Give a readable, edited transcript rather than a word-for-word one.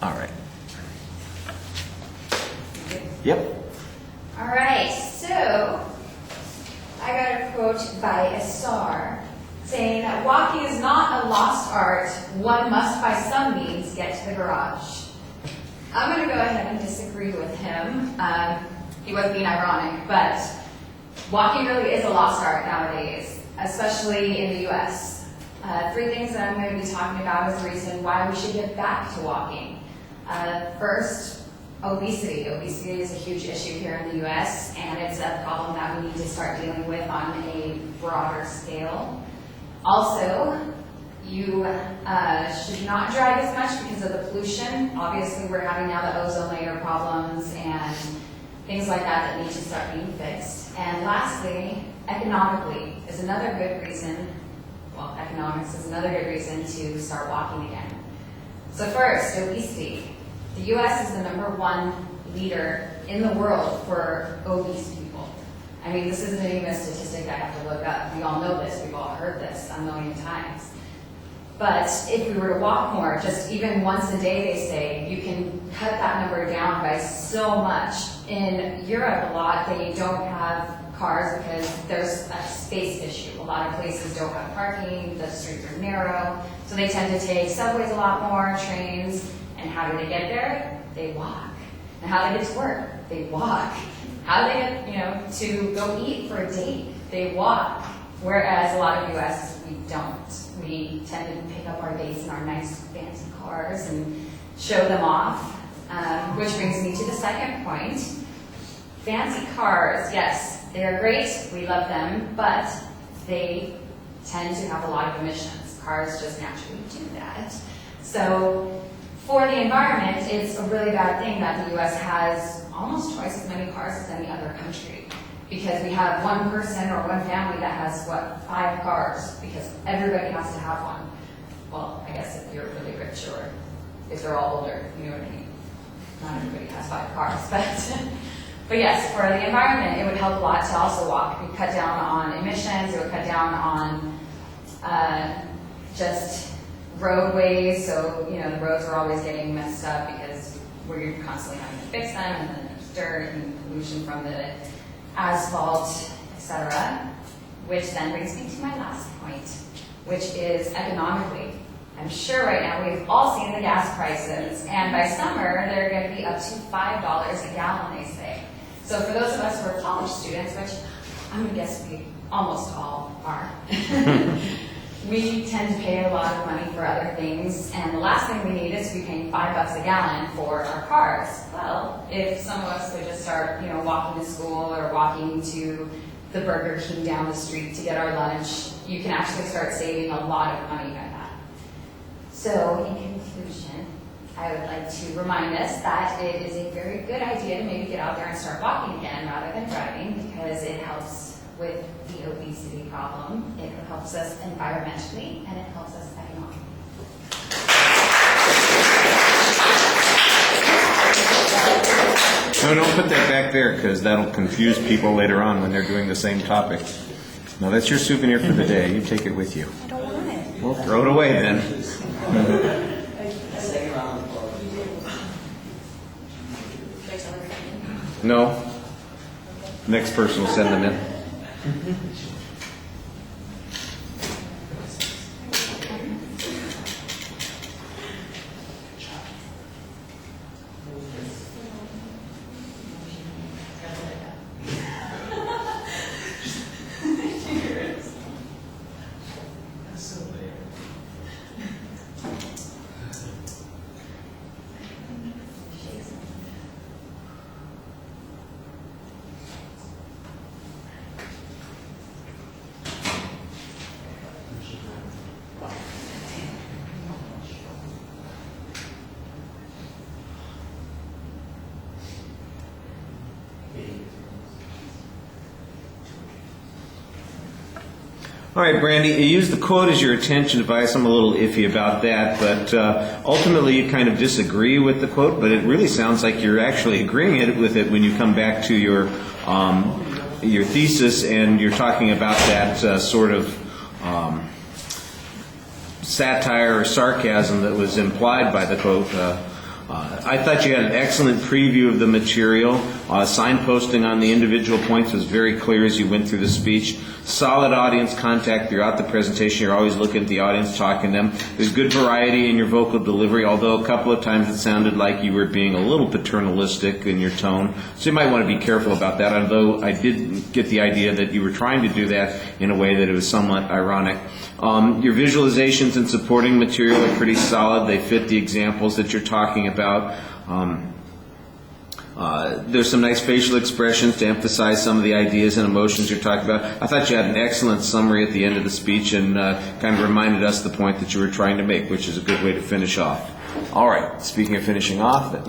All right. Yep. All right, so I got a quote by a star saying that walking is not a lost art. One must by some means get to the garage. I'm going to go ahead and disagree with him. He was being ironic, but walking really is a lost art nowadays, especially in the U.S. 3 things that I'm going to be talking about is the reason why we should get back to walking. First, obesity. Obesity is a huge issue here in the U.S., and it's a problem that we need to start dealing with on a broader scale. Also, you should not drive as much because of the pollution. Obviously, we're having now the ozone layer problems and things like that that need to start being fixed. And lastly, economically is another good reason, well, economics is another good reason to start walking again. So first, obesity. The U.S. is the #1 leader in the world for obese people. I mean, this isn't even a statistic I have to look up. We all know this. We've all heard this a million times. But if we were to walk more, just even once a day, they say, you can cut that number down by so much. In Europe, a lot, they don't have cars because there's a space issue. A lot of places don't have parking, the streets are narrow, so they tend to take subways a lot more, trains, and how do they get there? They walk. And how do they get to work? They walk. How do they get, to go eat for a date? They walk. Whereas a lot of US, we don't. We tend to pick up our dates in our nice fancy cars and show them off, which brings me to the second point. Fancy cars, yes, they're great, we love them, but they tend to have a lot of emissions. Cars just naturally do that. So for the environment, it's a really bad thing that the US has almost twice as many cars as any other country. Because we have one person or one family that has, 5 cars, because everybody has to have one. Well, I guess if you're really rich or if they're all older, you know what I mean? Not everybody has 5 cars, but yes, for the environment, it would help a lot to also walk. It would cut down on emissions, it would cut down on just roadways, so, the roads are always getting messed up because we're constantly having to fix them, and then there's dirt and pollution from the asphalt, etc. Which then brings me to my last point, which is economically. I'm sure right now we've all seen the gas prices, and by summer they're going to be up to $5 a gallon, they say. So for those of us who are college students, which I'm going to guess we almost all are, we tend to pay a lot of money for other things, and the last thing we need is to be paying $5 a gallon for our cars. Well, if some of us could just start, walking to school or walking to the Burger King down the street to get our lunch, you can actually start saving a lot of money by that. So, in conclusion, I would like to remind us that it is a very good idea to maybe get out there and start walking again rather than driving, because it helps with the obesity problem, it helps us environmentally, and it helps us economically. No, don't put that back there, because that'll confuse people later on when they're doing the same topic. No, that's your souvenir for the day. You take it with you. I don't want it. Well, throw it away then. No. Next person will send them in. All right, Brandy, you used the quote as your attention device. I'm a little iffy about that, but ultimately you kind of disagree with the quote, but it really sounds like you're actually agreeing with it when you come back to your thesis and you're talking about that sort of satire or sarcasm that was implied by the quote. I thought you had an excellent preview of the material. Signposting on the individual points was very clear as you went through the speech. Solid audience contact throughout the presentation. You're always looking at the audience, talking to them. There's good variety in your vocal delivery, although a couple of times it sounded like you were being a little paternalistic in your tone. So you might want to be careful about that, although I did get the idea that you were trying to do that in a way that it was somewhat ironic. Your visualizations and supporting material are pretty solid. They fit the examples that you're talking about. There's some nice facial expressions to emphasize some of the ideas and emotions you're talking about. I thought you had an excellent summary at the end of the speech and kind of reminded us the point that you were trying to make, which is a good way to finish off. All right, speaking of finishing off,